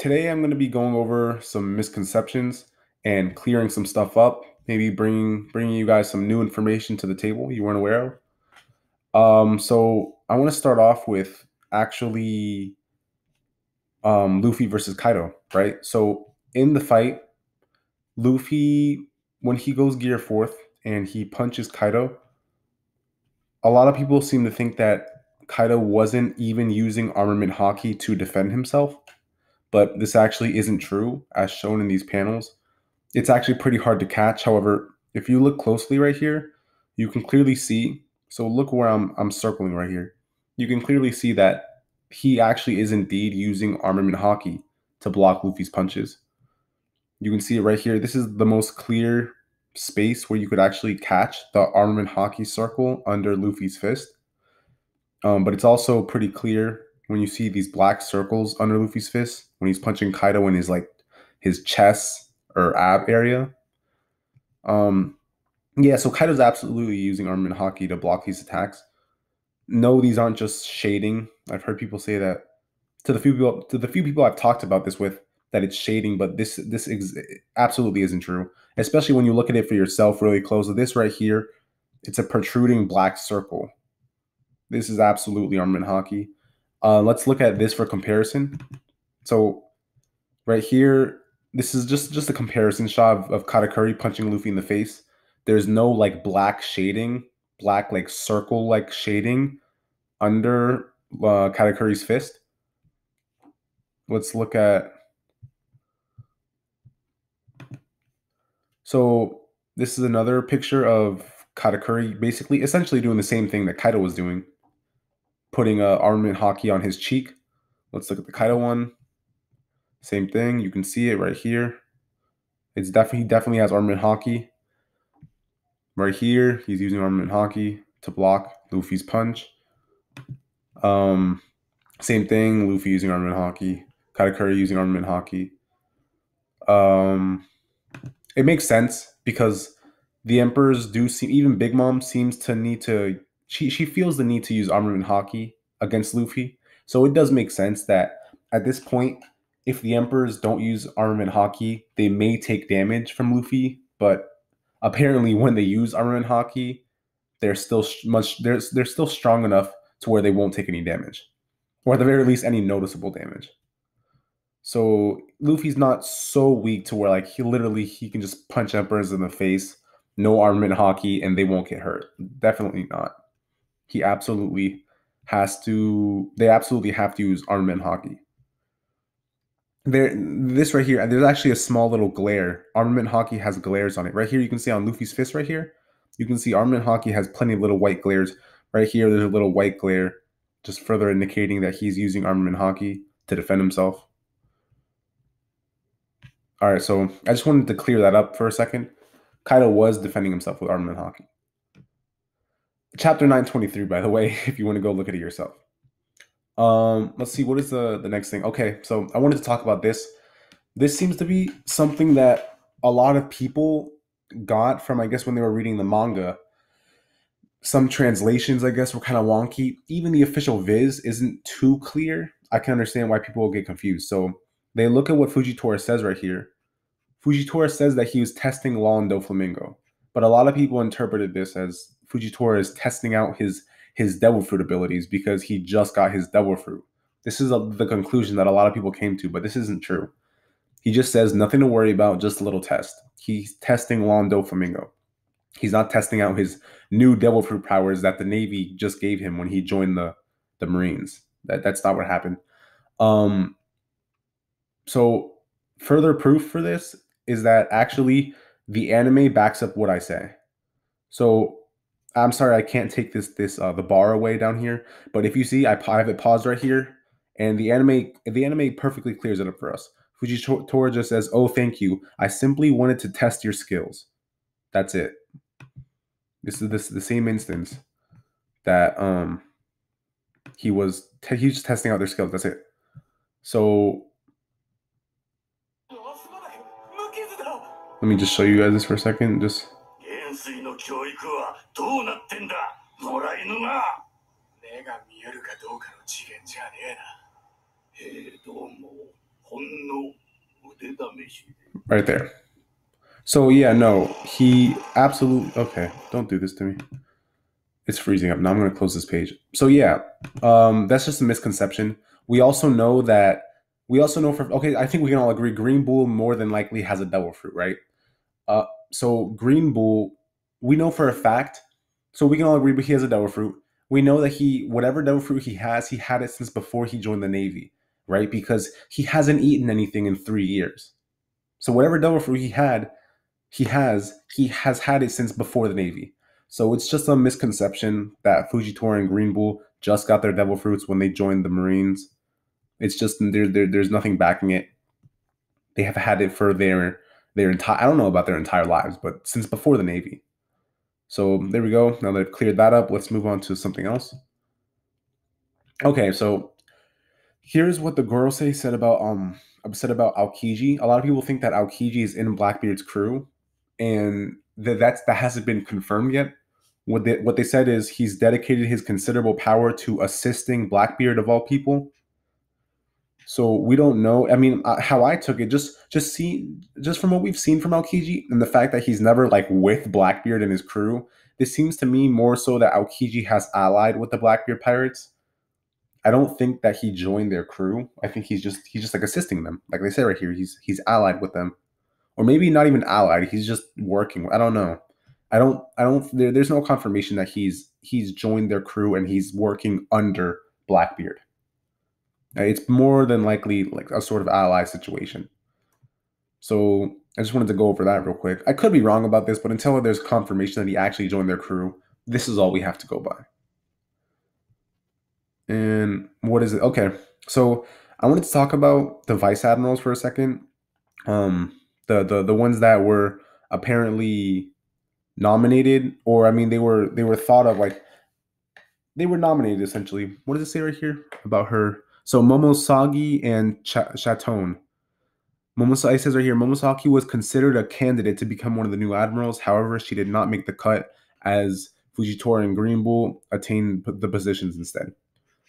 Today I'm going to be going over some misconceptions and clearing some stuff up, maybe bringing you guys some new information to the table you weren't aware of. So I want to start off with actually Luffy versus Kaido, right? So in the fight, Luffy, when he goes gear fourth and he punches Kaido, a lot of people seem to think that Kaido wasn't even using armament hockey to defend himself, but this actually isn't true, as shown in these panels. It's actually pretty hard to catch. However, if you look closely right here, you can clearly see. So look where I'm circling right here. You can clearly see that he actually is indeed using armament hockey to block Luffy's punches. You can see it right here. This is the most clear space where you could actually catch the armament hockey circle under Luffy's fist. But it's also pretty clear when you see these black circles under Luffy's fist when he's punching Kaido in his chest or ab area. Yeah, so Kaido's absolutely using armament hockey to block these attacks. No, these aren't just shading. I've heard people say that to the few people I've talked about this with, that it's shading, but absolutely isn't true. Especially when you look at it for yourself really close. This right here, it's a protruding black circle. This is absolutely armament hockey. Let's look at this for comparison. So right here, this is just a comparison shot of Katakuri punching Luffy in the face. There's no like black shading, black like circle like shading under Katakuri's fist. Let's look at. So this is another picture of Katakuri basically essentially doing the same thing that Kaido was doing, putting armament hockey on his cheek. Let's look at the Kaido one. Same thing. You can see it right here. He definitely has armament hockey. Right here, he's using armament hockey to block Luffy's punch. Same thing, Luffy using armament hockey, Katakuri using armament hockey. It makes sense because the Emperors do seem, even Big Mom seems to need to, she feels the need to use armament hockey against Luffy. So it does make sense that at this point, if the Emperors don't use armament hockey, they may take damage from Luffy, but apparently when they use armament hockey, they're still they're still strong enough to where they won't take any damage, or at the very least any noticeable damage. So Luffy's not so weak to where like he can just punch emperors in the face, no armament hockey, and they won't get hurt. Definitely not. He absolutely has to. They absolutely have to use armament hockey. This right here, there's actually a small little glare. Armament hockey has glares on it. Right here, you can see on Luffy's fist right here, you can see armament hockey has plenty of little white glares. Right here, there's a little white glare, just further indicating that he's using armament hockey to defend himself. All right, so I just wanted to clear that up for a second. Kaido was defending himself with armament hockey. Chapter 923, by the way, if you want to go look at it yourself. Let's see, what is the next thing? Okay, so I wanted to talk about this. This seems to be something that a lot of people got from, I guess, when they were reading the manga. Some translations, I guess, were kind of wonky. Even the official viz isn't too clear. I can understand why people will get confused. So they look at what Fujitora says right here. Fujitora says that he was testing Law and Doflamingo, but a lot of people interpreted this as Fujitora is testing out his Devil Fruit abilities because he just got his Devil Fruit. This is the conclusion that a lot of people came to, but this isn't true. He just says nothing to worry about, just a little test. He's testing Law and Doflamingo. He's not testing out his new Devil Fruit powers that the Navy just gave him when he joined the Marines. That's not what happened. So further proof for this is that actually the anime backs up what I say. So I'm sorry I can't take the bar away down here, but if you see I have it paused right here, and the anime perfectly clears it up for us. Fujitora just says, "Oh, thank you. I simply wanted to test your skills." That's it. This is the same instance that he's just testing out their skills. That's it. So let me just show you guys this for a second. Just right there. So yeah, no, he absolutely okay. Don't do this to me. It's freezing up. Now I'm going to close this page. So yeah, that's just a misconception. We also know that for okay. I think we can all agree Green Bull more than likely has a devil fruit, right? So Green Bull, we know for a fact. So we can all agree, but he has a devil fruit. We know that whatever devil fruit he has, he had it since before he joined the Navy, right? Because he hasn't eaten anything in 3 years. So whatever devil fruit he has had it since before the Navy. So it's just a misconception that Fujitora and Green Bull just got their devil fruits when they joined the Marines. It's just there's nothing backing it. They have had it for their entire, I don't know about their entire lives, but since before the Navy. So there we go. Now that I've cleared that up, let's move on to something else. Okay, so here's what the Gorosei said about Aokiji. A lot of people think that Aokiji is in Blackbeard's crew, and that hasn't been confirmed yet. What they said is he's dedicated his considerable power to assisting Blackbeard of all people. So we don't know. I mean, how I took it, just from what we've seen from Aokiji and the fact that he's never like with Blackbeard and his crew, this seems to me more so that Aokiji has allied with the Blackbeard pirates. I don't think that he joined their crew. I think he's just like assisting them. Like they say right here, he's allied with them, or maybe not even allied. He's just working. I don't know. I don't. There's no confirmation that he's joined their crew and he's working under Blackbeard. It's more than likely like a sort of ally situation. So I just wanted to go over that real quick. I could be wrong about this, but until there's confirmation that he actually joined their crew, this is all we have to go by. And what is it? Okay, so I wanted to talk about the vice admirals for a second. The ones that were apparently nominated, or I mean, they were thought of like they were nominated essentially. What does it say right here about her? So Momosagi and Chatone. Momosaki, it says right here, Momosaki was considered a candidate to become one of the new admirals. However, she did not make the cut as Fujitora and Green Bull attained the positions instead.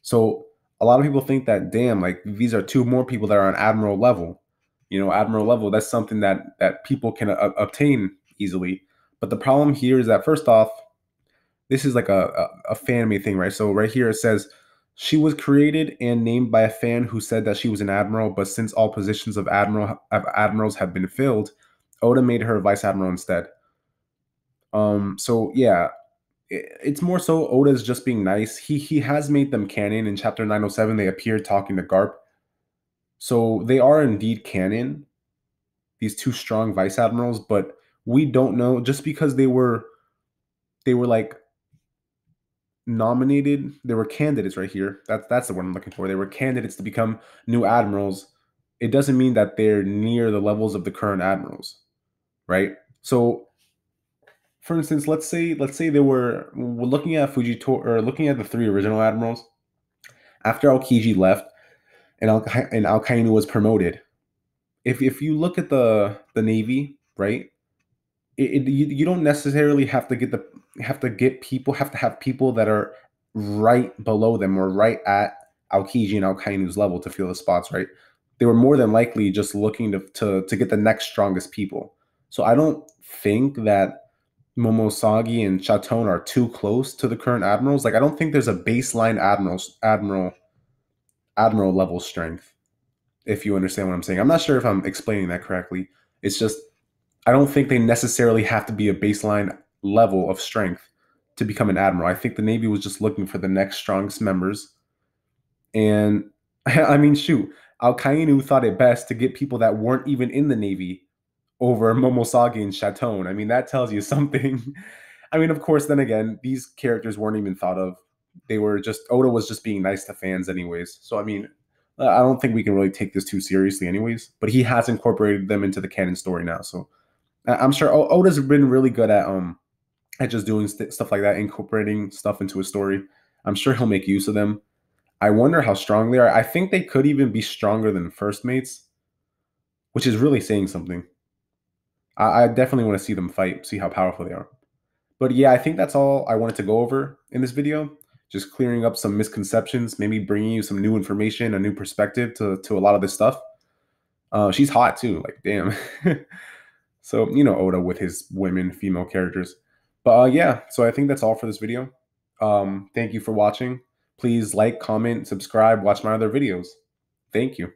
So a lot of people think that, damn, like these are two more people that are on admiral level. Admiral level, that's something that people can obtain easily. But the problem here is that first off, this is like a fan made thing, right? So right here it says she was created and named by a fan who said that she was an admiral, but since all positions of admirals have been filled, Oda made her vice admiral instead. So yeah, it's more so Oda's just being nice. He has made them canon. In chapter 907, they appeared talking to Garp. So they are indeed canon, these two strong vice admirals, but we don't know just because they were like nominated, they were candidates right here. That's the word I'm looking for. They were candidates to become new admirals. It doesn't mean that they're near the levels of the current admirals, right? So for instance, let's say we're looking at Fujitora or looking at the three original admirals. After Aokiji left and Alkainu was promoted, if you look at the Navy, right? You don't necessarily have to have people that are right below them or right at Aokiji and Alkainu's level to fill the spots, right? They were more than likely just looking to get the next strongest people. So I don't think that Momosagi and Chatone are too close to the current admirals. Like I don't think there's a baseline admiral level strength, if you understand what I'm saying. I'm not sure if I'm explaining that correctly. It's just I don't think they necessarily have to be a baseline level of strength to become an admiral. I think the Navy was just looking for the next strongest members. And I mean, shoot, Al-Qaeda thought it best to get people that weren't even in the Navy over Momosagi and Chatone. I mean, that tells you something. I mean, of course, then again, these characters weren't even thought of. Oda was just being nice to fans, anyways. So, I mean, I don't think we can really take this too seriously, anyways. But he has incorporated them into the canon story now. So, I'm sure Oda's been really good at just doing stuff like that, incorporating stuff into a story. I'm sure he'll make use of them. I wonder how strong they are. I think they could even be stronger than first mates, which is really saying something. I definitely want to see them fight, see how powerful they are. But yeah, I think that's all I wanted to go over in this video. Just clearing up some misconceptions, maybe bringing you some new information, a new perspective to a lot of this stuff. She's hot too. Like, damn. So, Oda with his women, female characters. But yeah, so I think that's all for this video. Thank you for watching. Please like, comment, subscribe, watch my other videos. Thank you.